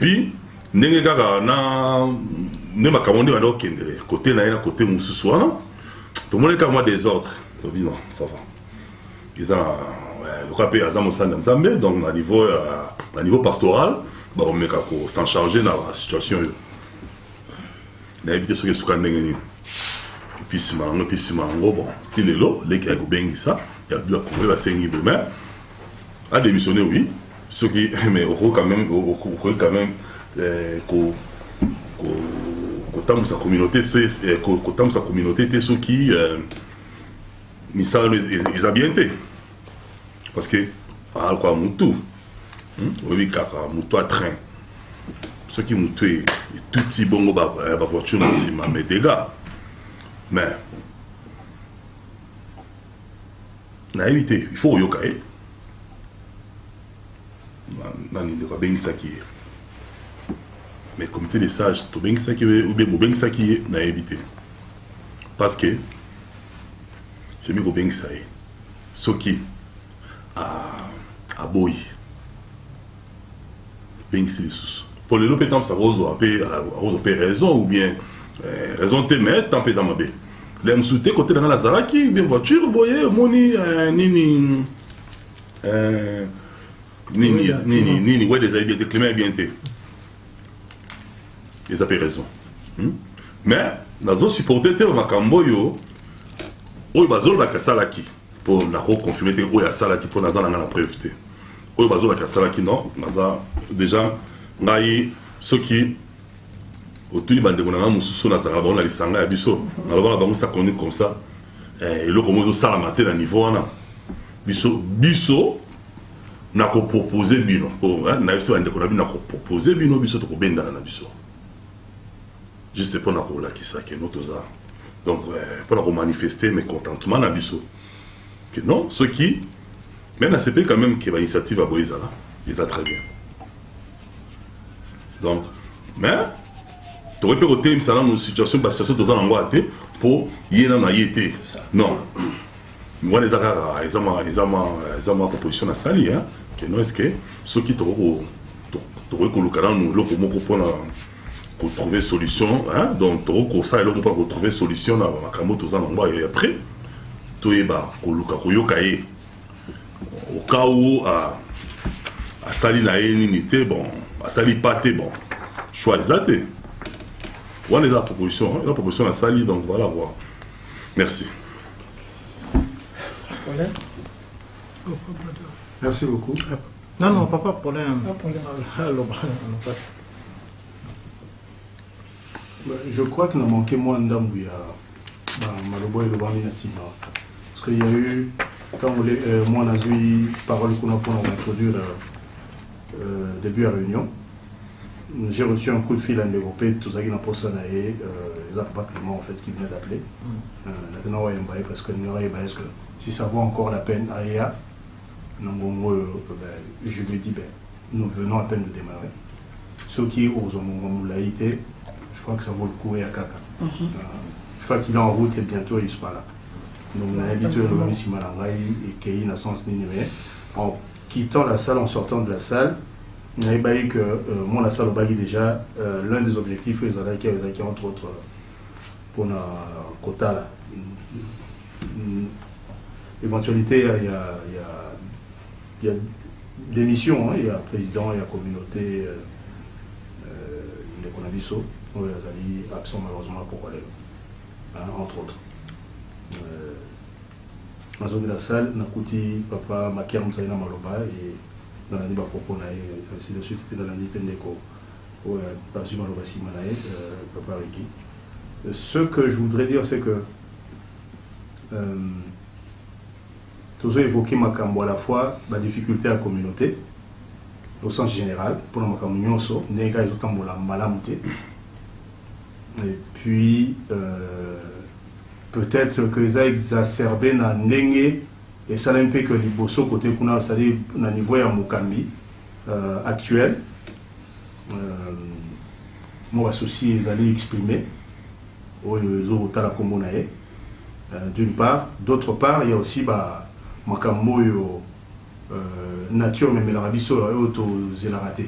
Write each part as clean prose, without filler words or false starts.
puis ndenge kaka na ne makambo wana okendele côté na côté mususu wana tout le monde est comme des ordres non ça va ils ont le capé azamo sanda nzambe donc à niveau pastoral ba on meka ko s'en charger na la situation na éviter ce que suka ndenge ni puis simango bon tilelo les qui a bengi ça il y a bien courir la sengi demain à démissionner oui ce qui mais au quand même quand sa communauté c'est quand sa communauté était ceux qui ni ça ils a bien été parce que à quoi mutu oui kaka mutu à train ceux qui mutu tout si bongo ba voiture mais des gars mais na éviter il faut yokae nani de bien ça qui est mais comité des sages tout bien ça qui est ou bien ça qui est na éviter parce que c'est mieux bien ça est ce qui a boy bien c'est sous pour le lopétam ça rose raison ou bien raison te mais tant pis à ma bé l'aime souter côté dans la zaraki bien voiture boyer moni nini ouais des habits de climat bien été ils avaient raison mais dans autres supporter tel makambo yo oyo bazol ba kasalaki pour la reconfirmer te oyo asalaki pour nazana na preuve te oyo bazol ba kasalaki non naza déjà ngai ceux qui autour du bande bonanga mususu na zanga ba na lisanga ya biso na lobana bango ça connu comme ça et le comme ça la mater à niveau wana biso na ko proposer bino pour na biso bande ko na bino ko proposer bino biso to ko bendana na biso juste pour na ko la kisake notoza donc pour manifester mes contentements na biso que non ceux qui même ACP quand même qui va initiative à Boïzala ils a très bien donc mais tu aurais pu retirer une situation parce que situation dans l'endroit pour y aller dans yété non moi les arabes ils ont ma proposition à sali hein que non est-ce que ceux qui t'auront coloqué dans nous le pour trouver solution hein donc t'auront ça et le pour trouver solution dans ma camote aux endroits et après tout est bas coloqué koyokaye au cas où à sali la unité bon à sali pâté bon choix exacté. Voilà les propositions, la proposition à sali, donc voilà, voir. Merci. Merci beaucoup. Non, papa, problème. Je crois qu'il nous manquait moins d'ambouya, Malobo et le Bami Nassima. Parce qu'il y a eu, quand moi, on a eu parole qu'on a pour introduire début à la réunion. J'ai reçu un coup de fil à l'Européen, tout ça qui n'a pas sonné, les pas Clément en fait qui venait d'appeler. Maintenant, parce que si ça vaut encore la peine, je lui dis, nous venons à peine de démarrer. Ceux qui osent moulaïté, je crois que ça vaut le coup et à Kaka. Je crois qu'il est en route et bientôt il sera là. Donc on a habitué le même Simalangaï et Kei n'a sens ni numéro. En quittant la salle, en sortant de la salle, on a dit que moi, la salle au Bagui déjà, l'un des objectifs, les Adaki, entre autres, pour notre quota là. Éventualité, il y a des missions, hein, il y a président, il y a communauté, il y a Konabiso, il y a Zali, absent malheureusement pour aller, hein, entre autres. Dans la zone de la salle, Nakouti, papa, Makia Msaina Maloba et dans la débat propos ainsi de suite dans la Pendeko papa Ricky. Ce que je voudrais dire c'est que tous évoqué Makambo à la fois la difficulté à la communauté au sens général pour la Makambo Nyonso nega ils ont la malamité et puis peut-être que ça exacerbé na nenge et ça n'a pas que les bosso côté qu'on a c'est-à-dire au niveau à Mukambi actuel moi associé ils allaient exprimer d'une part, d'autre part il y a aussi makambo nature mais la rabiso auto zélarate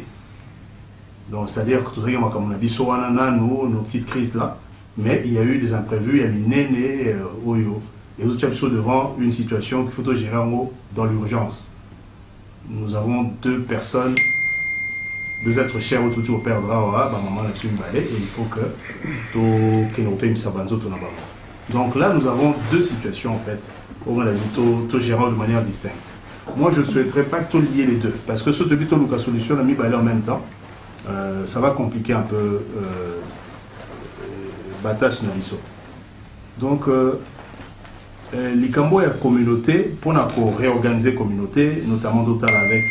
Donc, c'est-à-dire que tout ça, comme on a dit, nos petites crises là, mais il y a eu des imprévus, il y a mis néné, oyo. Et nous sommes devant une situation qu'il faut gérer dans l'urgence. Nous avons deux personnes, deux êtres chers autour au père Drawa, maman là-dessus et il faut que nous paye Sabanzo. Donc là, nous avons deux situations en fait, où on a tout gérant de manière distincte. Moi, je ne souhaiterais pas tout lier les deux, parce que ce que la solution a mis en même temps, ça va compliquer un peu Batache Nabiso. Donc, l'Ikambo est la communauté, pour réorganiser la communauté, notamment d'autres avec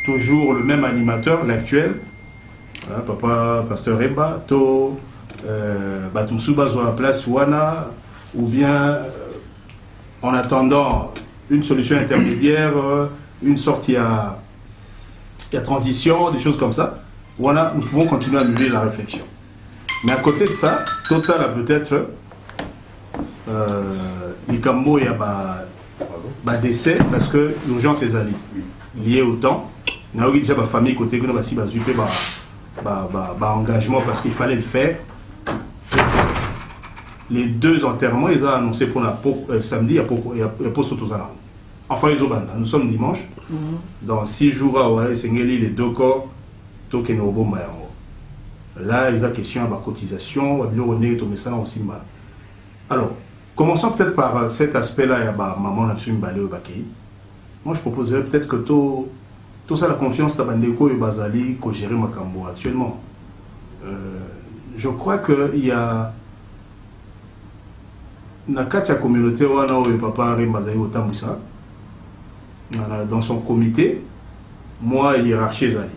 toujours le même animateur, l'actuel, Papa Pasteur Eba, Batumsuba sur la place Wana, ou bien en attendant une solution intermédiaire, une sortie à transition, des choses comme ça, Wana, nous pouvons continuer à mener la réflexion. Mais à côté de ça, Total a peut-être l'Ikambo y a décès parce que l'urgence est liée au temps. Il y a déjà ma famille côté que nous engagement parce qu'il fallait le faire. Les deux enterrements, ils ont annoncé pour samedi, il y a pas Sotozala. Enfin, nous sommes dimanche. Dans 6 jours, les deux corps, là, ils ont question à la cotisation, aussi mal. Alors, commençons peut-être par cet aspect-là, il y a maman au Bakei. Moi, je proposerais peut-être que tout ça, la confiance de Bandeko et Bazali, que gérer Makambo actuellement. Je crois qu'il y a dans la communauté où papa Bazali au Tamboussa, dans son comité, moi, hiérarchie Zali.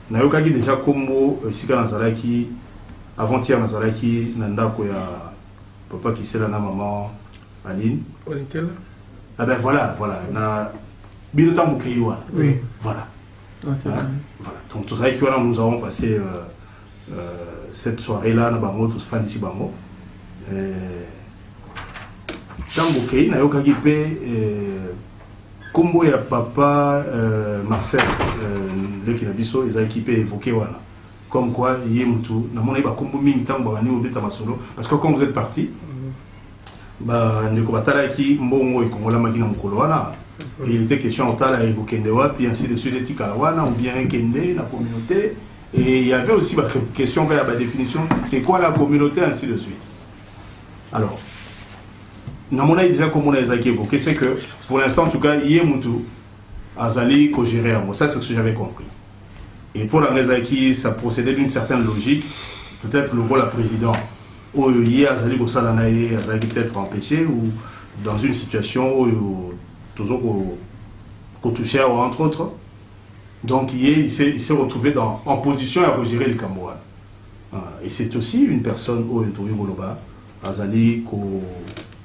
Nayokaki déjà comme Sika Nazalaki, avant-hier Nazalaki, Nanda Koya. Papa qui c'est là, maman, Aline. On était là. Ah ben voilà. Bilotan Moukeiwa. Oui. Voilà. Okay. Voilà. Donc tout ça, nous avons passé cette soirée-là, dans tous fans d'ici Bango. Tambokei, Nayokagi Pe, Kombo ya papa Marcel, le Kinabiso, ils ont équipé évoqué voilà. Comme quoi, parce que quand vous êtes parti, il était question puis ainsi de suite, ou bien la communauté. Et il y avait aussi la question, la définition, c'est quoi la communauté, ainsi de suite. Alors, déjà comme on a évoqué, c'est que pour l'instant, en tout cas, Azali co-géré, ça c'est ce que j'avais compris. Et pour la Nezaki, ça procédait d'une certaine logique. Peut-être le rôle à président, où il y a Azali Gossalanaye, Azali peut-être empêché, ou dans une situation où toujours qu'on touchait, entre autres. Donc il s'est retrouvé en position à gérer le Cameroun. Et c'est aussi une personne où il y a Azali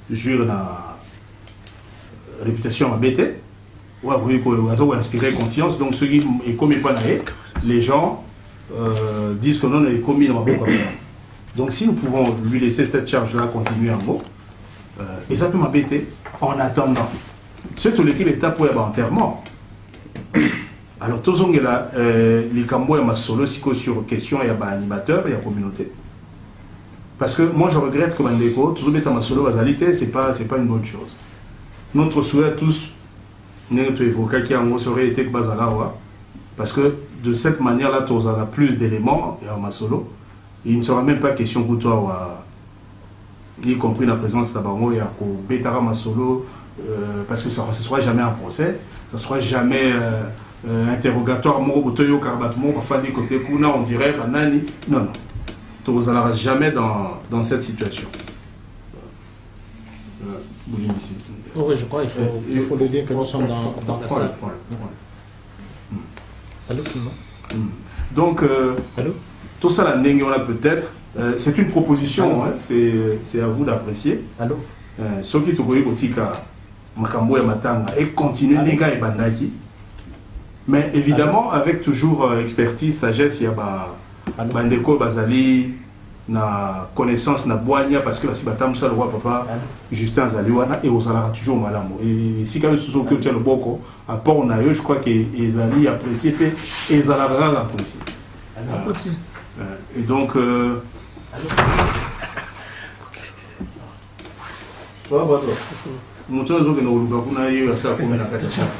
qui jure la réputation à BT. Oui, a inspiré confiance. Donc, ceux qui est commis pas les gens disent que non, est commis dans ma. Donc, si nous pouvons lui laisser cette charge-là continuer en gros, et ça peut m'embêter en attendant. Surtout l'équipe est pour l'enterrement. Alors, tous les Cambois et ma solo sur question, il y a animateur, il y a communauté. Parce que moi, je regrette que Mandeko, tous les ma solo basalité, c'est pas une bonne chose. Notre souhait tous. Notre évoqué qui aurait été que Bazalawa, parce que de cette manière-là, tu auras plus d'éléments et en Masolo. Il ne sera même pas question pour toi, y compris la présence d'Abango et à Betara Masolo, parce que ça ne sera jamais un procès, ça ne sera jamais interrogatoire. On dirait, non, tu n'auras jamais dans cette situation. Oui, je crois qu'il faut le dire que nous sommes dans la salle. Allô, donc, tout ça, la Nengue, on a peut-être. C'est une proposition, hein, c'est à vous d'apprécier. Allô. Ce qui te voit, Makambo et Matanga, et continue Nenga et Bandaki. Mais évidemment, avec toujours expertise, sagesse, il y a Bandeko, Bazali. Na connaissance na boigna parce que la sibatam ça le roi papa Justin Zaliwana et osala toujours malamo et si quand ils sont que tient le boko à part on a eu je crois que Ezali apprécié et Zalara apprécié Et donc moto zo ke no luka kuna hiyo sasa kumi na kati sana.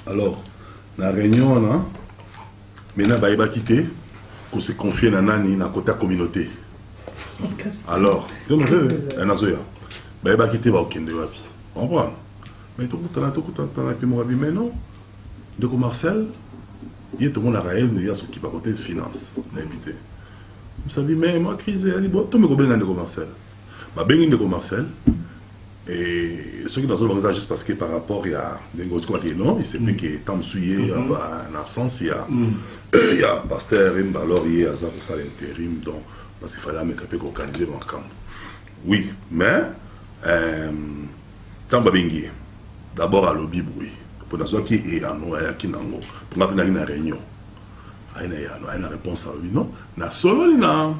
Alors, la réunion, là, maintenant, il va quitter pour se confier à Nani, dans la communauté. Alors, il va quitter, il va quitter. On comprend. Mais tout le monde, mais non. Donc, Marcel, il y a tout le monde il y a ceux qui va côté de finance. Vous savez, mais moi, crise, elle dit, bon, tout le monde est Marcel. Je suis de Marcel. Et ceux qui dans le monde juste parce que par rapport à des gros quoi non, il s'est plus que tant souillé en absence il y a pasteur Rimba alors il y a ça pour ça l'intérim donc parce qu'il fallait mettre un peu organiser mon camp. Oui, mais tant babengi d'abord à lobby bruit pour dans qui est en noya qui nango pour ma une réunion il y a une réponse à lui non na solo na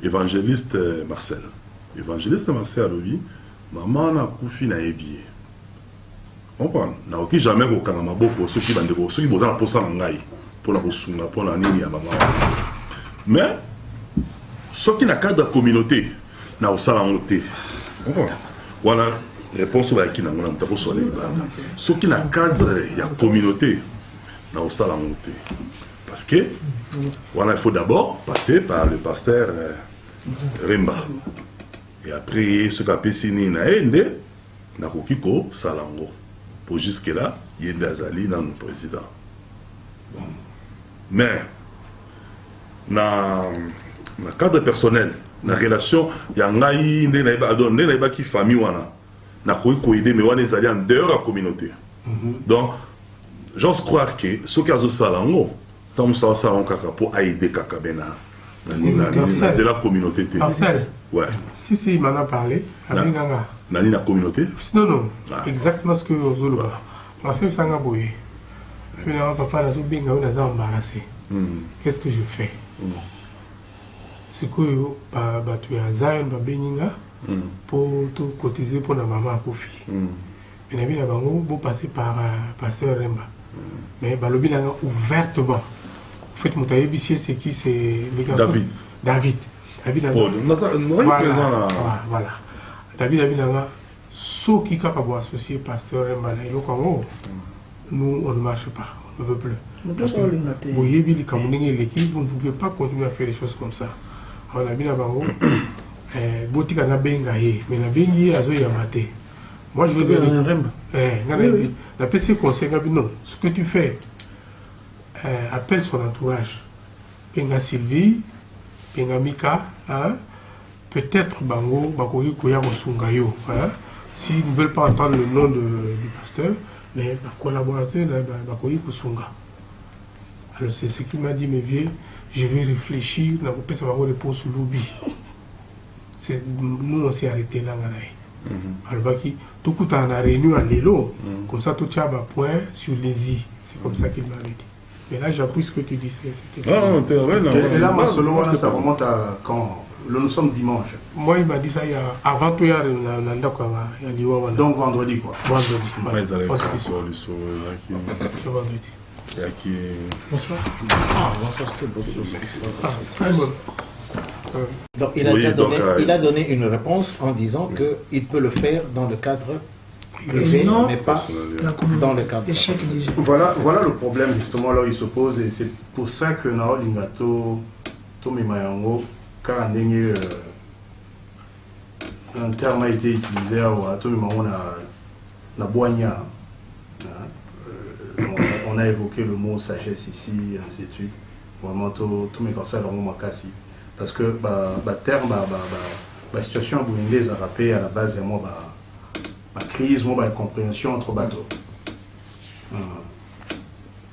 évangéliste Marcel à lobby maman na kufi na ebié. Comprendre? Na oki jamais ko kanga maboko ceux qui bandeko ceux qui bozana posa na ngai pour la kosunga pour la nini ya maman. Mais ceux qui na cadre de communauté na osala ngoté. Comprendre? Voilà réponse ba ki na ngona mtako sole ba. Ceux qui na cadre ya communauté na osala ngoté. Parce que voilà il faut d'abord passer par le pasteur Rimba. Et après, ce qu'a Pessini na ende, na kokiko salango. Pour jusque-là, il y a des Azali dans le président. Bon. Mais, dans le cadre personnel, dans la relation, il y a un qui famille wana. Na ko aider mais wana ezali en dehors de la communauté. Donc, j'ose croire que ce qui a zo salango, tant ça salango kaka pour aider kaka bena. C'est la communauté. Ouais. Si, il m'en a parlé. Nani la communauté? Non. Exactement ce que vous avez dit. Parce que ça m'a bouillé. Finalement, papa n'a pas embarrassé. Qu'est-ce que je fais? Ce que tu as Zion, pour tout cotiser pour la maman à Kofi. Mais la bango, vous passez par pasteur Remba. Mais balobi n'a ouvertement. En fait, mon taïbissier, c'est qui? C'est David. Voilà. David ceux qui sont associés pasteur nous on ne marche pas, on ne veut plus. Vous ne pouvez pas continuer à faire des choses comme ça. Alors moi je veux dire la PC conseil non, ce que tu fais appelle son entourage. Penga Sylvie, Penga Mika, peut-être Bango, Bakoyi Koya Sungayo. S'ils ne veulent pas entendre le nom du pasteur, mais ma collaborateur, Bakoyi Kosunga. Alors c'est ce qu'il m'a dit, mes vieux, je vais réfléchir, on peut savoir répondre sur l'oubli. Nous on s'est arrêté là. Alors tout le temps on a réuni à l'élo, comme ça tout tient à point sur les i. C'est comme ça qu'il m'avait dit. Mais là, j'appuie ce que tu dis. Et là, ma solo, ça remonte à quand? Nous sommes dimanche. Moi, il m'a dit ça avant tout, il y a donc vendredi, quoi. Vendredi. Bonsoir. Bonsoir. Donc, il a donné une réponse en disant qu'il peut le faire dans le cadre privé, mais pas dans le cadre. Voilà le problème justement là où il se pose et c'est pour ça que Nao Lingato Tomimayango, car un terme a été utilisé à Tomimayango na Boigna. On a évoqué le mot sagesse ici, ainsi de suite. Vraiment, tout mes conseils dans mon makasi. Parce que la situation burundaise a rappelé à la base de moi la crise, la compréhension entre bateaux.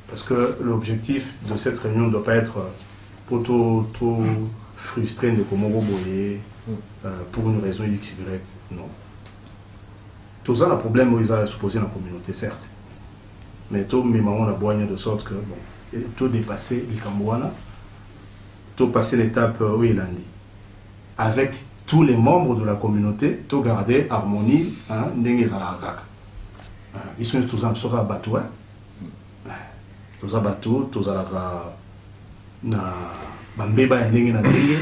Parce que l'objectif de cette réunion ne doit pas être trop frustré de comment boyer pour une raison X, Y. Non. Tout ça, le problème où ils ont supposé dans la communauté, certes. Mais tout le monde a boigné de sorte que tout dépasser les Cambouana, tout passer l'étape où il a dit. Avec tous les membres de la communauté, tout garder harmonie, ils sont tous en bateau. toza bato tozalaka na bambeba ya ndenge na ndenge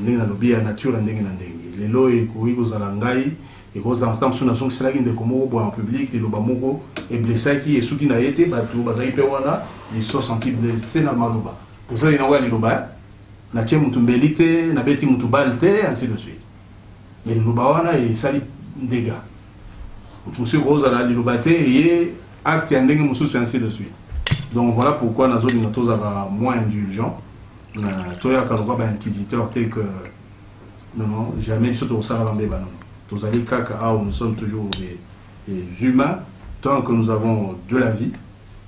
ndenge na lobi ya nature ya ndenge na ndenge lelo ekoki kozala ngai ekozala nsta mosusu nazongiselaki ndeko moko boya en public liloba moko eblesaki esuki na ye te bato bazalaki mpe wana liso senti blesse na maloba pozali nango ya liloba natie mutu mbeli te nabeti mutu bale te ainsi de suite mais liloba wana esali ndega mutu mosusu ekozala liloba te eye acte ya ndenge mosusu ainsi de suite. Donc voilà pourquoi nous avons moins indulgents. Toyaka lokwa ba inquisiteur tel que non jamais surtout au Sarabambe banon. Tous allez kaka nous sommes toujours des humains tant que nous avons de la vie.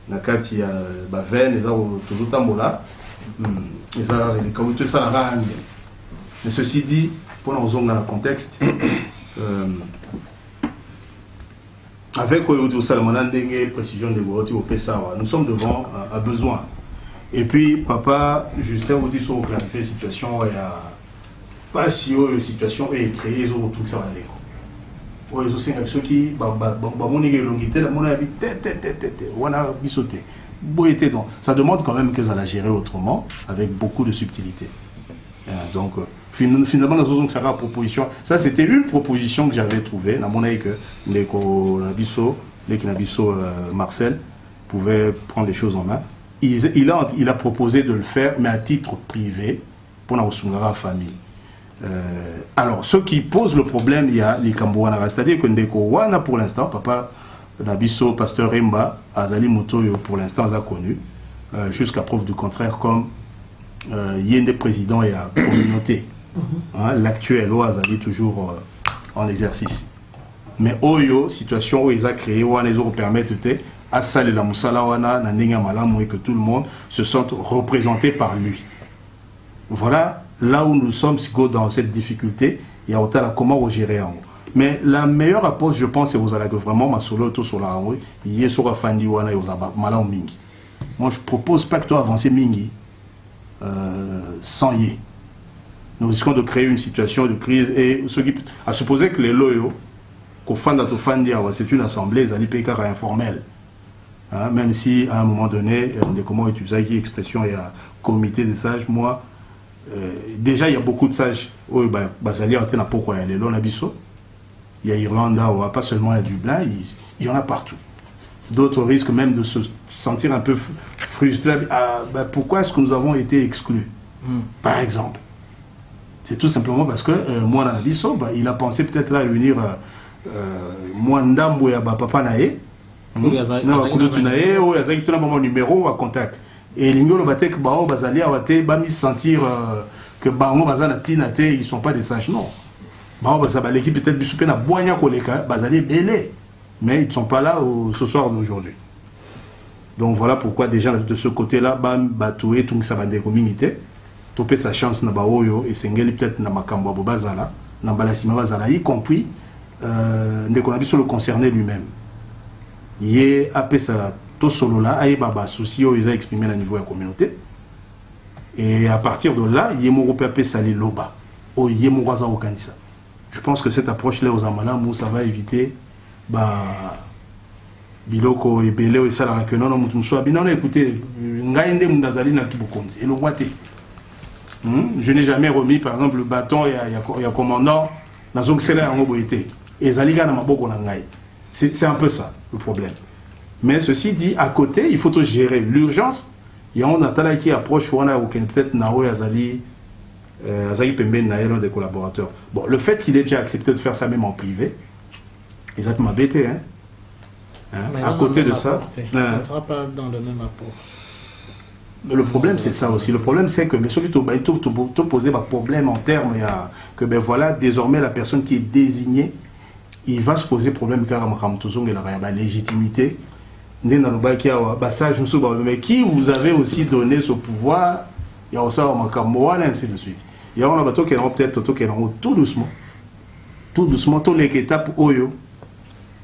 Nakati ya ba veine les autres toujours tambola. Et ça les kaoutou ça la mais ceci dit pour nous dans le contexte avec précision de nous sommes devant un besoin. Et puis, papa, Justin vous dit sur clarifier la situation, il y a pas si une situation est créée, ils ont tout ça va aller. Ils ont ceux qui, ça demande quand même que ça la gérer autrement, avec beaucoup de subtilité. Donc, finalement, nous avons une proposition. Ça, c'était une proposition que j'avais trouvée. Dans mon avis, que Marcel pouvait prendre les choses en main. Il a proposé de le faire, mais à titre privé, pour la famille. Alors, ce qui pose le problème, il y a les Kambouana. C'est-à-dire que Ndeko, pour l'instant, papa Nabiso, pasteur Remba, Azali Motoyo, pour l'instant, a connu, jusqu'à preuve du contraire, comme Yende président et la communauté. L'actuel Azali toujours en exercice. Mais Oyo, situation où ils ont créé, où les autres permettent à Sal et la Moussalawana, Nandinga Malam, et que tout le monde se sente représenté par lui. Voilà là où nous sommes dans cette difficulté. Il y a comment gérer en haut. Mais la meilleure approche, je pense, c'est aux que vraiment ma solo tout sur la rue, il y a sur la Fandi Wana et aux Malam Mingi. Moi, je propose pas que toi avancer Mingi sans y. Nous risquons de créer une situation de crise et ce qui à supposer que les loyaux qu'au Fanda to Fandia, c'est une assemblée, les alipéka informelle. Même si à un moment donné, comment utiliser l'expression, il y a un comité des sages, moi, déjà il y a beaucoup de sages, il y a Irlande, pas seulement il y a Dublin, il y en a partout. D'autres risquent même de se sentir un peu frustrés. Pourquoi est-ce que nous avons été exclus, par exemple? C'est tout simplement parce que moi, il a pensé peut-être là réunir Mwandambo et Papa Nae. Numéro à contact et les sentir que ils ne sont pas des sages, non. L'équipe peut-être mais ils ne sont pas là ce soir d'aujourd'hui. Donc voilà pourquoi déjà de ce côté-là, Batoué, tout ça va des communautés, topé sa chance na baoyo et sengeli peut-être na makambo bazala, na balasima bazala, y compris Ndekonabiso le concerné lui-même. Il a appelé ça tout solo là, il y a des soucis qu'ils ont exprimé au niveau de la communauté. Et à partir de là, il y a appelé ça les loba. Je pense que cette approche-là aux Amala, ça va éviter Biloko et Belé et Salara que non, non, écoutez, je n'ai jamais remis par exemple le bâton et il y a commandant dans un excellent en mobilité. Et Zaliga n'a pas beaucoup d'angaï. C'est un peu ça le problème. Mais ceci dit, à côté, il faut gérer l'urgence. Il y a un atala qui approche, peut-être Nao et Azali Pembe Naël, des collaborateurs. Bon, le fait qu'il ait déjà accepté de faire ça même en privé, ils ont m'embêté. À côté de ça, ça ne sera pas dans le même apport. Le problème, c'est ça aussi. Le problème, c'est que ceux qui t'ont posé un problème en termes que voilà, désormais, la personne qui est désignée, il va se poser problème car la légitimité. Mais qui vous avez aussi donné ce pouvoir, il y a aussi ainsi de suite. Il y a un bateau qui est peut-être tout doucement. Tout doucement, toutes les étapes oyo.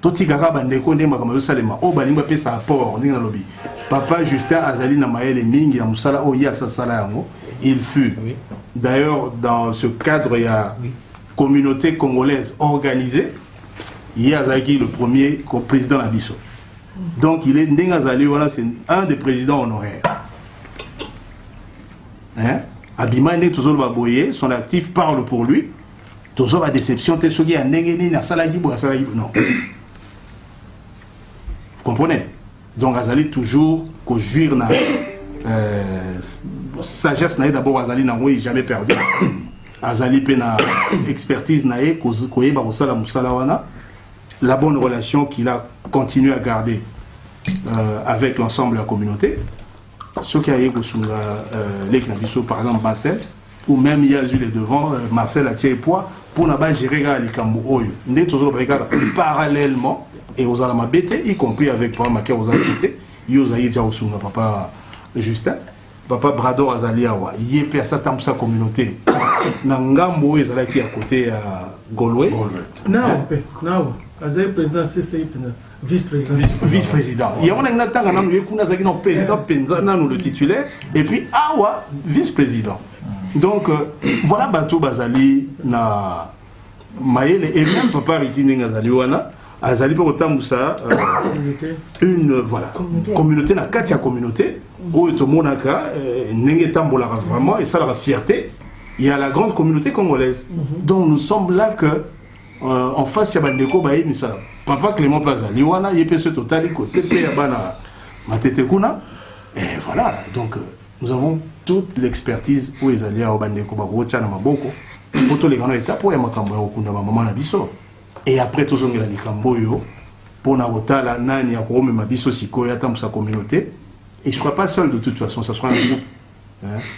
Tout tigara bandeko ndema kama yosalema o balinga pesa apport ndinga lobi. Papa Justin Azali na maele mingi na musala o ya sa sala yango, il fut. D'ailleurs dans ce cadre il y a communauté congolaise organisée. Il y a Azaki le premier président Nabiso. Donc il est Ndengazali, voilà, c'est un des présidents honoraires. Hein? Abima est toujours le baboyer, son actif parle pour lui. Toujours la déception, t'es sûr qu'il y a Ndengeni, na Salagibo, non. Vous comprenez? Donc Azali toujours conjuire na sagesse nae d'abord Azali na oui jamais perdu. Azali pe na expertise nae koye ba kosala musala wana. La bonne relation qu'il a continué à garder avec l'ensemble de la communauté. Ceux qui a eu par exemple Marcel, ou même il y a eu les devants, Marcel a tiré poids pour ne pas gérer les Kambo. Il est toujours parallèlement et aux Alamabete, y compris avec Papa Maké aux Alamabete, Yosaï Djaosunga, Papa Justin, Papa Brador Azaliawa, Yépé à sa communauté. Nangambo est à côté à Golwe. Non, non. Azali président, c'est vice-président. Vice-président. Il y a un président, le titulaire, et puis Awa, vice-président. Donc, voilà Batou Bazali, na Maël, et même Papa Rikine Azaliwana, Azali pour autant Moussa, une voilà, communauté, na Katia communauté, où tout le monde a vraiment, et ça la fierté, il y a la grande communauté congolaise. Donc, nous sommes là que, en face, il y a Bandeko Baï, Missa. Papa Clément Plaza, Liwana, Yepese Total, côté Yabana, Matetekuna. Et voilà, donc nous avons toute l'expertise où ils allaient à Bandeko Bagocha, Namaboko, pour tous les grands étapes, pour Yamakambo, Okunda, Maman Nabiso. Et après, tous les Kamboyo, pour Nabotala, Nani, Akorome, Mabiso, Siko, Yatam, sa communauté. Et je ne serai pas seul de toute façon, ça sera un groupe.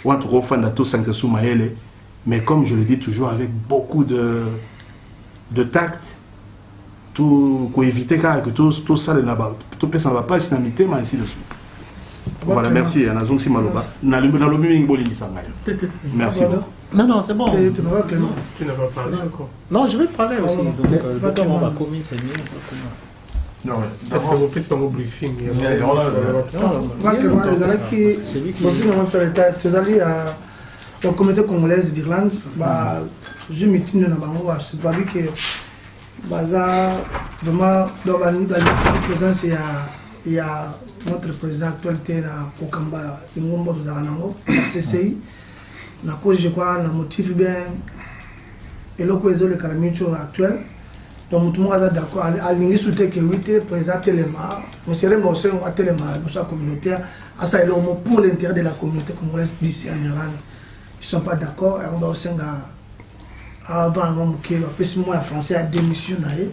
Ou un gros fan de tous 5 Maële. Mais comme je le dis toujours, avec beaucoup de tact, tout pour éviter que tout ça ne va pas sinamité, mais ainsi de suite. Voilà, merci. Merci. Non, c'est bon. Tu n'as pas parlé encore. Non, je vais parler aussi. Donc, on va commis, c'est mieux. Non, d'abord, on peut faire un briefing. La communauté congolaise d'Irlande, je me tiens dans ma c'est pas vu que vraiment dans la présence il y a notre président actualité na Kokamba Ingombo Zanango la CCI na cause je crois na motif bien et le cohésion le calamicho actuel donc tout le monde est d'accord à l'initiative souhaiter que oui président Telema monsieur Rembossé on a Telema pour sa communauté à ça pour l'intérêt de la communauté congolaise d'ici en Irlande. Ils ne sont pas d'accord et on va aussi avant moi français a démissionné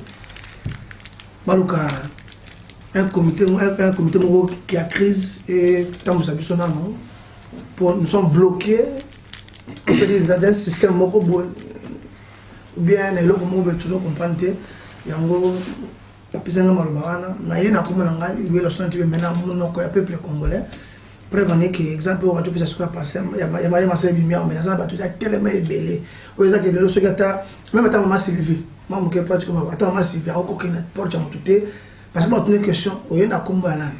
un comité qui a crise et nous sommes bloqués dans un système bien toujours comprendre peuple congolais. Prévenir que exemple on va tout ça passer il y a massé lumière mais ça va tout tellement belé ou ça que le secrétaire même attends maman Sylvie maman que pratiquement attends maman Sylvie au coquine porte à tout parce que moi une question au y a combana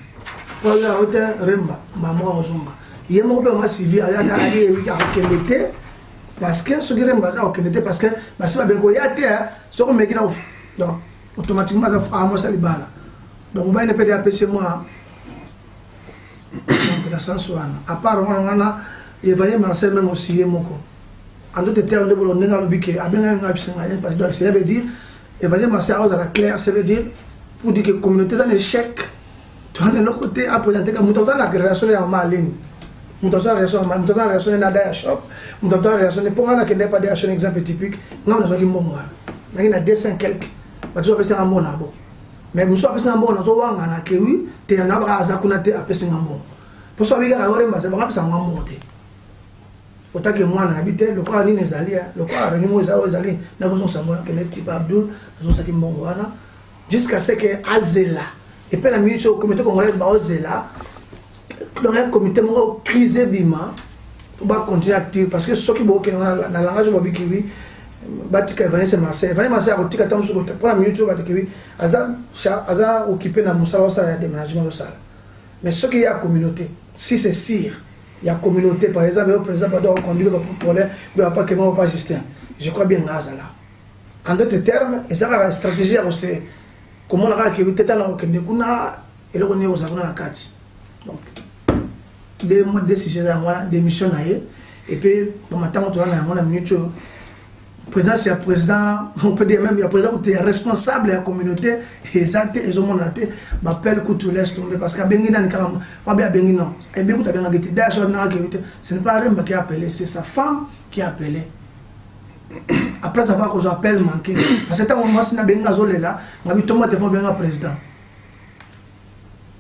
pour la hauteur remba maman ozomba il y a mon maman Sylvie aller à était parce que ce qui remba ça était parce que parce que ben goya terre ce qu'on met donc automatiquement ça fait moi ça libala donc on va ne pas appeler moi à part il va y avoir même aussi en d'autres termes on a donc ça veut dire il va y avoir la claire ça veut dire pour dire que la communauté est un échec tu as de l'autre côté à présenter comme nous avons la relation en ligne nous avons la relation dans la shop nous avons la relation pour moi qui n'est pas des un exemple typique nous avons un bon mois il y a 200 quelques parce que c'est un bon abo mais nous sommes un bon nous avons un que oui tu as un azakuna te apesi un bon pour ça il y a un c'est pas ça moi monter autant que moi n'habite le quoi ni les alliés le quoi ni moi aux alliés nous avons ça moi que les type Abdul nous avons ça qui bon wana jusqu'à ce que Azela et puis la minute au comité congolais ba Azela donc un comité mo crise bima pour ba continuer actif parce que ceux qui bo que na langage bo bikiwi batika Vanessa Marseille a rotika tant sur pour la minute ba kiwi aza occupé na musala ya déménagement au sala mais ce qu'il y a communauté si c'est sire il y a communauté par exemple le président doit conduire pour les pas que moi pas Justin je crois bien là en d'autres termes et ça la stratégie aussi comment on a que peut-être là que kuna et là on est aux avons la carte donc des mois de décision des missions et puis bon matin on a la minute président c'est un président on peut dire même il y a président qui est responsable de la communauté et ça ils ont monté m'appelle que tu laisses tomber parce que bengi dans kalam pas bien bengi non et bien tu as bien gagné d'ailleurs ce n'est pas Remba qui a appelé c'est sa femme qui a appelé après avoir que j'appelle manqué à cet moment si na benga zolé là on a vu tomber téléphone bien président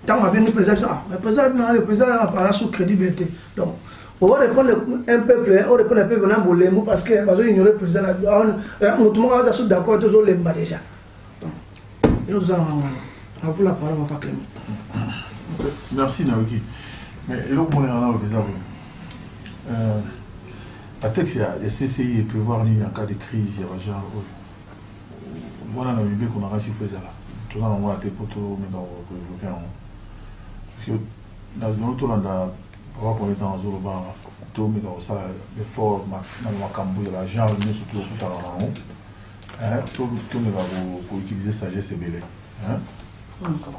tant on a bien président le président a pas sous crédibilité donc on va répondre un peuple, on répond un peu venant pour les mots parce que parce qu'il y aurait président tout le monde est d'accord tous les mots déjà. Donc, nous allons à vous la parole, Papa Clément. Merci Naoki. Mais il faut qu'on ait un exemple. La texte il y a CCI et prévoir en cas de crise il y a genre voilà la Bible qu'on a reçu fait ça là. Tout ça on va être pour tout mais dans parce que dans notre land pour les temps Zoroba, tout mais dans ça l'effort dans le Makambo il y a genre nous surtout tout à l'heure tout mais va pour utiliser sagesse et belé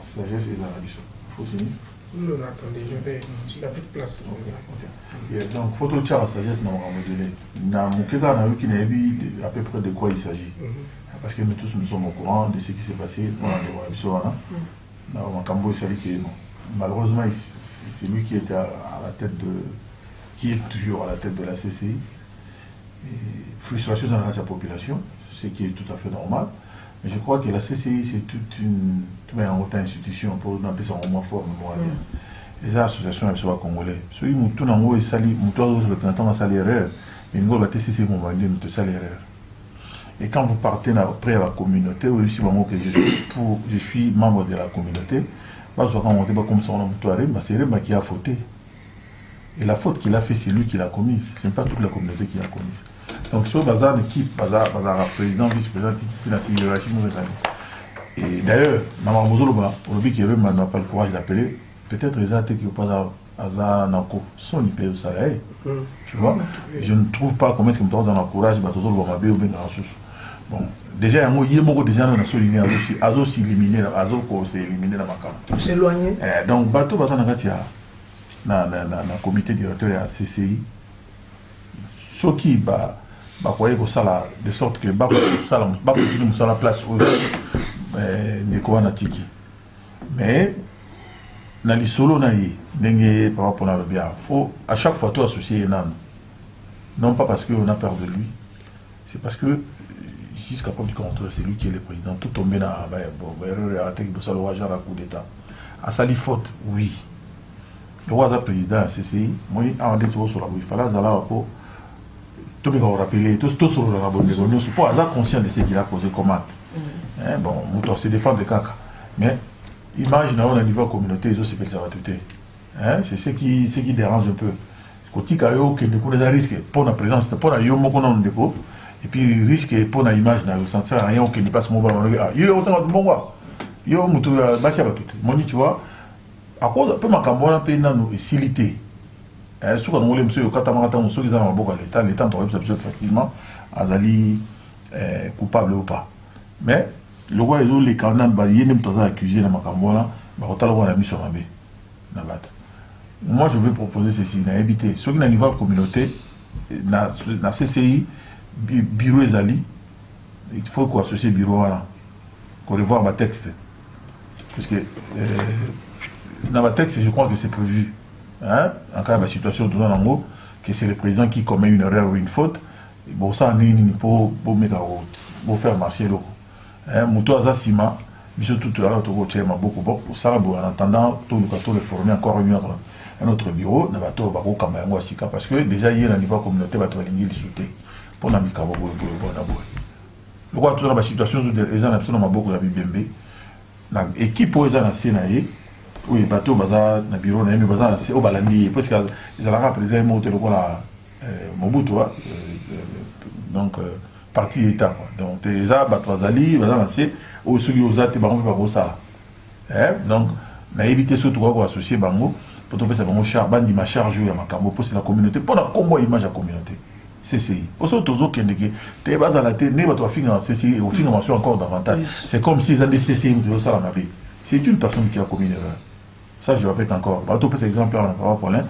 sagesse et dans la biche faut signer non attendez je vais il y a plus de place donc faut tout la sagesse dans le modèle dans mon cas on a eu qui n'a vu à peu près de quoi il s'agit parce que nous tous nous sommes au courant de ce qui s'est passé dans la biche dans le Makambo c'est lui qui est non malheureusement, c'est lui qui était à la tête qui est toujours à la tête de la CCI. Et frustration dans la population, ce qui est tout à fait normal. Mais je crois que la CCI, c'est toute une haute institution pour appeler ça en moins fort. Les associations elles sont congolais. Celui qui tout en haut est sali, le représentant a sali erreur. Mais nous, la TCC, on va dire, nous te sali erreur. Et quand vous partez après à la communauté, ou ici, je suis membre de la communauté, c'est Remba qui a fauté. Et la faute qu'il a fait, c'est lui qui l'a commise. Ce n'est pas toute la communauté qui l'a commise. Donc, sur Bazar, l'équipe, Bazar, président, vice-président, et d'ailleurs, Namar Mozoloba, pour le qui n'a pas le courage d'appeler, peut-être les athées qui n'ont pas Azar Nako sont hyper au salaire. Tu vois, je ne trouve pas comment est-ce que dans le courage, bon, déjà, il y a beaucoup de gens qui sont éliminés, Azo s'est éliminé dans ma camp. S'éloigner. Donc, bateau, dans le comité directeur de la CCI, ceux qui croyaient que ça, de sorte que ça continue à la place où Neko Natiki. Mais, dans les solos, par rapport à bien, faut à chaque fois tout associer Enan. Non pas parce qu'on a peur de lui, c'est parce que jusqu'à preuve du contraire, c'est lui qui est le président. Tout tombé dans le coup d'État. À sa faute, oui. Le roi est président à CCI, moi, en détour sur la rue, il fallait pour tout le monde rappeler, tout sur la bonne maison, nous sommes pas conscients de ce qu'il a causé comme acte. Bon, nous se défendre de caca. Mais, imaginez, au niveau communauté, ils ont c'est ce qui dérange un peu. Quand il y a un risque pour la présence, pour la déco. Et puis il risque pour la image dans le sens rien aucun dépasse mon ballon yo on s'en bon quoi yo mutu basia ba tout moni tu vois à cause peu makambona pe na no facilité sur quand on le monsieur katamata on so qu'ils ont beaucoup l'état doit absolument facilement azali coupable ou pas mais le roi ils ont les candidat ba yene mtoza accusé na makambona ba otala ko na mission mabe na bat moi je vais proposer ceci na éviter ceux qui na niveau communauté na CCI bureau Ezali, il faut qu'on associe bureau là, qu'on revoie ma texte. Parce que dans ma texte, je crois que c'est prévu. Hein, en cas de situation de en haut, que c'est le président qui commet une erreur ou une faute, bon ça pour faire marcher l'eau. Moutou Azasima, monsieur tout à l'heure, tout le monde beaucoup bon, ça en attendant, tout le fournir encore un autre bureau, parce que déjà il y a un niveau communautaire, va être ligne sauter. Pour la mikabo le roi toujours la situation où les gens absolument beaucoup la bibembe la équipe aux gens nationaux oui bateau bazar na bureau na bazar c'est au balandi parce que ils allaient représenter monter le quoi Mobutu donc parti état donc déjà bateau bazali bazar c'est au sugi aux até bango ba ça donc na éviter surtout quoi associer bango pour tomber ça bango char bandi ma charge ya makambo pour la communauté pour la combo image la communauté CCI. Aussi, toujours qu'il y a des bases à la télé, mais tu vas finir en CCI et au final, encore davantage. C'est comme si ils ont des CCI ou des CCI. c'est une personne qui a commis une erreur. Ça, je répète encore. Par exemple, on a Papa Paulin,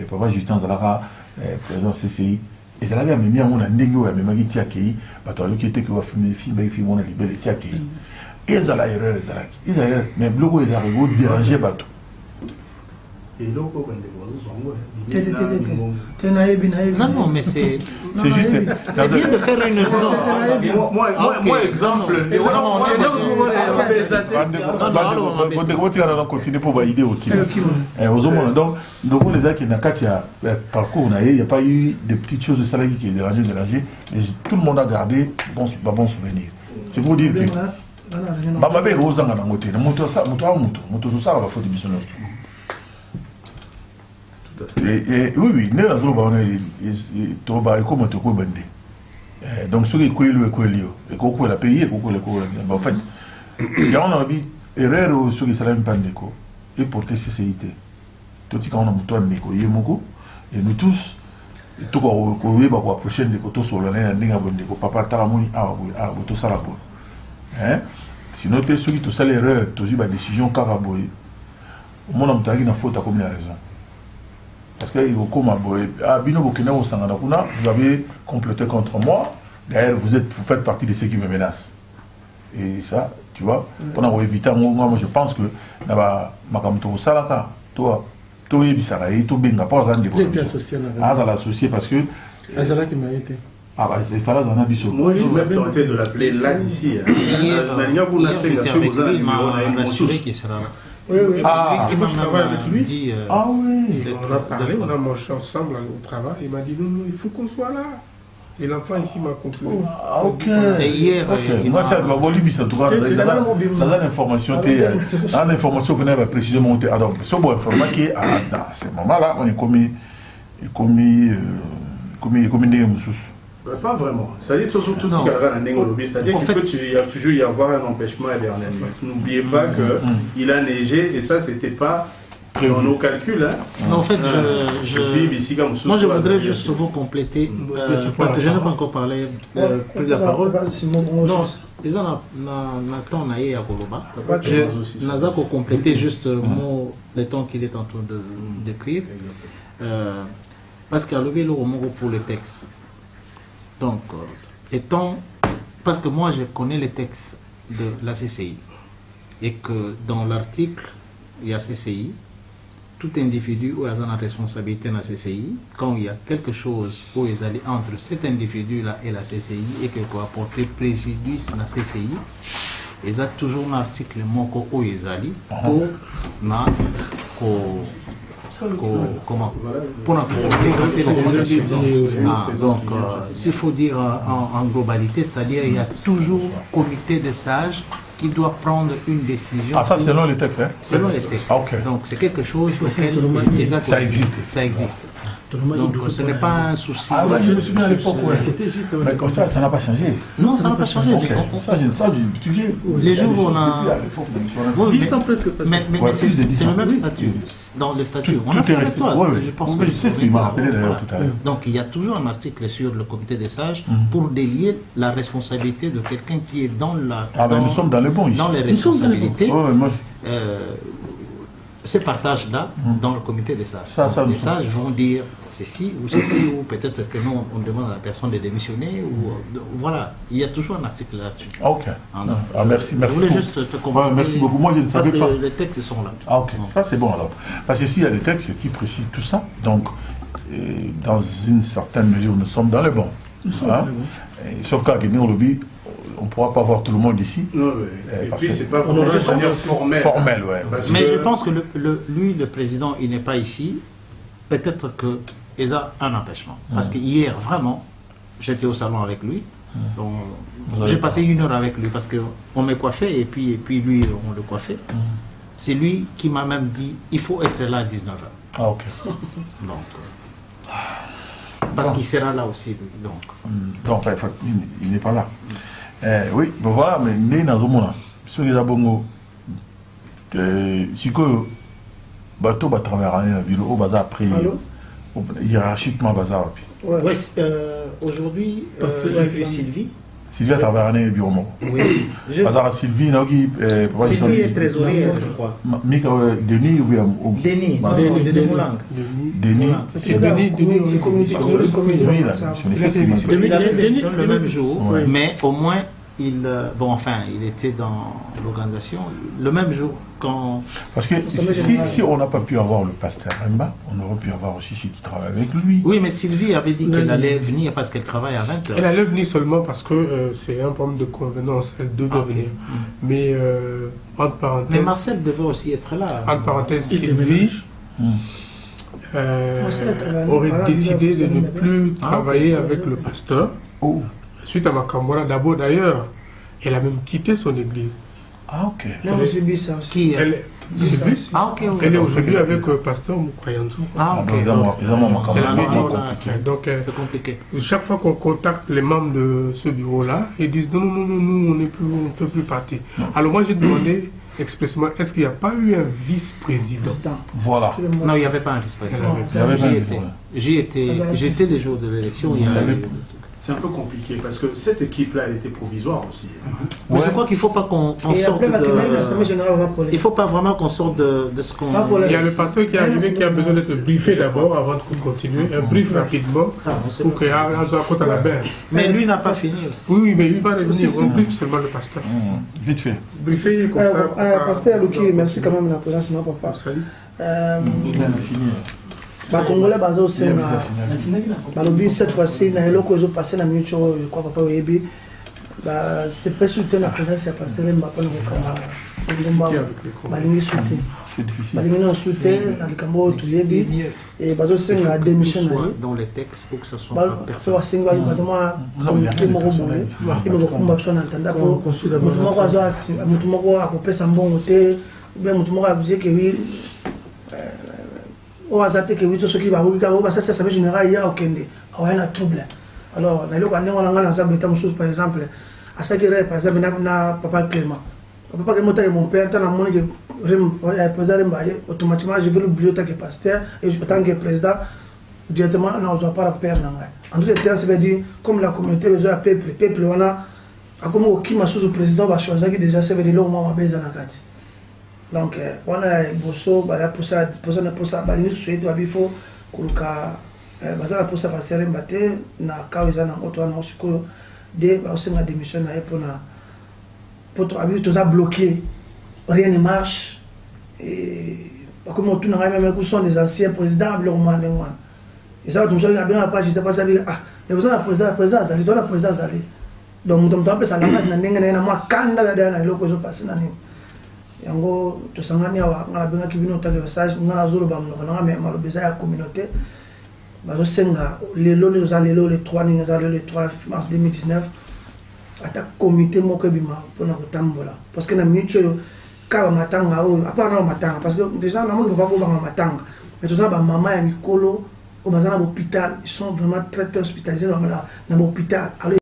Papa Justin Zalaka, président CCI, et Zalaka a mis à mon Nengo, et même Tiaki, qui était que va filmer, on a libéré Tiaki. Et Zala erreur, Zalaki. Mais Blogo est arrivé, déranger Bateau. Et donc, non, mais c'est juste. C'est bien de faire une. Moi, exemple. On continue pour valider au Kilo. Donc, les gens qui n'ont parcours, il n'y a pas eu de petites choses de salariés qui est dérangé. Et tout le monde a gardé bon souvenir. C'est pour dire que. Et oui, nous avons donc ceux qui ont payé, en fait, il y a un erreur sur les salaires et porter CCIT. Tout ce qu'on a et nous tous, tout le prochaine des sur le papa Taramoni à Salabo. Sinon, tu es celui qui a l'erreur, tu as eu la décision Karaboy. Mon homme t'a dit qu'il faut comme raison. Parce que vous avez comploté contre moi. D'ailleurs, vous faites partie de ceux qui me menacent. Et ça, tu vois, pour éviter, moi, je pense que associé parce que. C'est pas là dans un moi, j'ai même tenté de l'appeler là d'ici. Oui. Moi, je travaille avec lui. On a parlé, on a mangé ensemble au travail. Il m'a dit non, il faut qu'on soit là. Et l'enfant ici m'a compris. Ah, ok. Et hier, moi, ça m'a volé, mais en tout cas, dans l'information, l'information qu'on avait précisément. Alors, ce bon information qui est à ce moment-là, on est commis des moussous. Pas vraiment. C'est-à-dire tout c'est-à-dire qu'il peut toujours y avoir un empêchement éternel. N'oubliez pas qu'il a neigé et ça, c'était pas dans nos calculs. Non, en fait, moi, je voudrais juste vous compléter. Parce que je n'ai pas encore parlé de la parole. Non, les gens n'ont pas eu à Goloba. Je n'ai compléter juste le temps qu'il est en train de décrire. Parce qu'il y a levé le roman pour le texte. Donc, parce que moi je connais les textes de la CCI et que dans l'article, il y a CCI, tout individu où il y a une responsabilité dans la CCI, quand il y a quelque chose où il y a entre cet individu-là et la CCI et qu'il peut apporter préjudice à la CCI, il y a toujours un article où il y a pour dégrader la situation. Donc, s'il faut dire en globalité, c'est-à-dire il y a toujours un comité de sages qui doit prendre une décision. Ah, ça, selon les textes, hein? Selon les textes. Ah, okay. Donc, c'est quelque chose auquel ça existe. Ça existe. Donc, ce n'est pas un souci. Ah, ouais, je me souviens à l'époque, ouais. C'était juste. Mais comme ça n'a pas changé. Non, ça n'a pas changé. Les jours où on a. Oui, mais c'est le même statut. Dans le statut. On a fait avec toi. Je pense que je sais ce qu'il m'a rappelé d'ailleurs tout à l'heure. Donc, il y a toujours un article sur le comité des sages pour délier la responsabilité de quelqu'un qui est dans la. Ah, ben nous sommes dans le bon ici. Dans les responsabilités. Ce partage-là dans le comité des sages. Les sages vont dire ceci ou peut-être que nous on demande à la personne de démissionner ou voilà, il y a toujours un article là-dessus. Ok. Merci. Je voulais juste te comprendre. Merci beaucoup. Moi je ne savais pas. Parce que les textes sont là. Ah ok. Ça c'est bon alors. Parce que s'il y a des textes qui précisent tout ça, donc dans une certaine mesure nous sommes dans le bon. Sauf qu'à Guinée lobby on ne pourra pas voir tout le monde ici. Non, et puis, c'est pas vraiment de manière formelle. Ouais. Mais je pense que lui, le président, il n'est pas ici. Peut-être qu'il a un empêchement. Parce que hier, vraiment, j'étais au salon avec lui. J'ai passé 1 heure avec lui parce qu'on me coiffait et puis lui, on le coiffait. C'est lui qui m'a même dit il faut être là à 19h. Ah, ok. Donc, parce qu'il sera là aussi, lui. Donc il n'est pas là. Oui, bon voilà, mais nous sommes ceux qui ont si que bateau va travailler dans le bureau, bazar après hiérarchiquement bazar. Oui, aujourd'hui, j'ai vu Sylvie. Sylvie a travaillé au bureau. Oui. Sylvie est trésorière, je crois. Denis ou bien Denis Moulang. Denis. C'est Denis. Il avait démissionné le même jour, mais au moins, il était dans l'organisation le même jour quand... Parce que si on n'a pas pu avoir le pasteur Remba, on aurait pu avoir aussi ceux qui travaillent avec lui. Oui, mais Sylvie avait dit qu'elle allait venir parce qu'elle travaille à 20h. Elle allait venir seulement parce que c'est un problème de convenance, elle devait venir. Mais entre parenthèses... Mais Marcel devait aussi être là. Entre parenthèses, Sylvie aurait décidé de ne plus travailler avec le pasteur. Suite à Makambora, d'abord d'ailleurs, elle a même quitté son église. Ah, ok. Même Zibi, ça aussi. Elle est aujourd'hui avec le pasteur Moukwayantou. Ah, ok. Donc, c'est compliqué. Chaque fois qu'on contacte les membres de ce bureau-là, ils disent non, nous, on ne fait plus partie. Alors, moi, j'ai demandé expressément, est-ce qu'il n'y a pas eu un vice-président? Voilà. Non, il n'y avait pas un vice-président. J'y étais les jours de l'élection. C'est un peu compliqué parce que cette équipe-là, elle était provisoire aussi. Mais je crois qu'il ne faut pas qu'on sorte de... Il ne faut pas vraiment qu'on sorte de ce qu'on... Il y a le pasteur qui est arrivé qui a besoin d'être briefé d'abord avant de continuer. Un brief rapidement pour qu'il y ait un compte à la bain. Mais lui n'a pas fini aussi. Oui, mais il va revenir. On brief seulement le pasteur. Vite fait. Briefer comme ça. Pasteur Luki, merci quand même de la présence. Non, papa. Salut. Congolais bazo senga balobi cette fois-ci na eloko ezo passer na minute oyo kwa papa oyebi ba c'est pas soutenir la présence ya passer Remba pona kokamba ngomba balingi soutenir c'est difficile balingi no soutenir na likambo tuyebi et bazo senga démission dans les textes pour que ça soit personne wa senga ba toma comité moko boye et moko komba so na ntanda ko mutu moko azo asi mutu moko akopesa mbongo te bien mutu moko abuje ke wi au hasard que oui tout ce qui va vous regarder parce que ça veut général il y a aucun un trouble alors na loko ane wana ngana nzambe tamusu par exemple à ça que par exemple na papa Clément mon père tant mon que président automatiquement je vais l'oublier tant que pasteur et tant que président directement on n'a pas père en tout cas ça veut dire comme la communauté besoin peuple on a comme qui m'a sous président va choisir déjà ça veut dire l'homme m'a besoin na kati. Donc, on a bosso, pour ça, il faut que pour ça, passer na cause na auto na osiko de aussi na démission na pour tout ça bloqué, rien ne marche et comme tout na même que sont des anciens présidents le moment et ça tout ça bien pas je sais pas ça mais vous avez président ça doit la président ça donc on doit ça la na ndenge na moi kanda na loko zo passer na ni yango to sangani awa ngala benga kibino ta de message ngala zolo ba mo na me malo beza ya communauté bazo senga lelo nous allons le 3 ni ngazalo le 3 mars 2019 ata comité moko bima pona kotambola parce que na micho ka matanga o apart na matanga parce que déjà na mo ba ko ba matanga mais tout ça ba maman ya mikolo au bazana hôpital ils sont vraiment très hospitalisés dans l'hôpital alors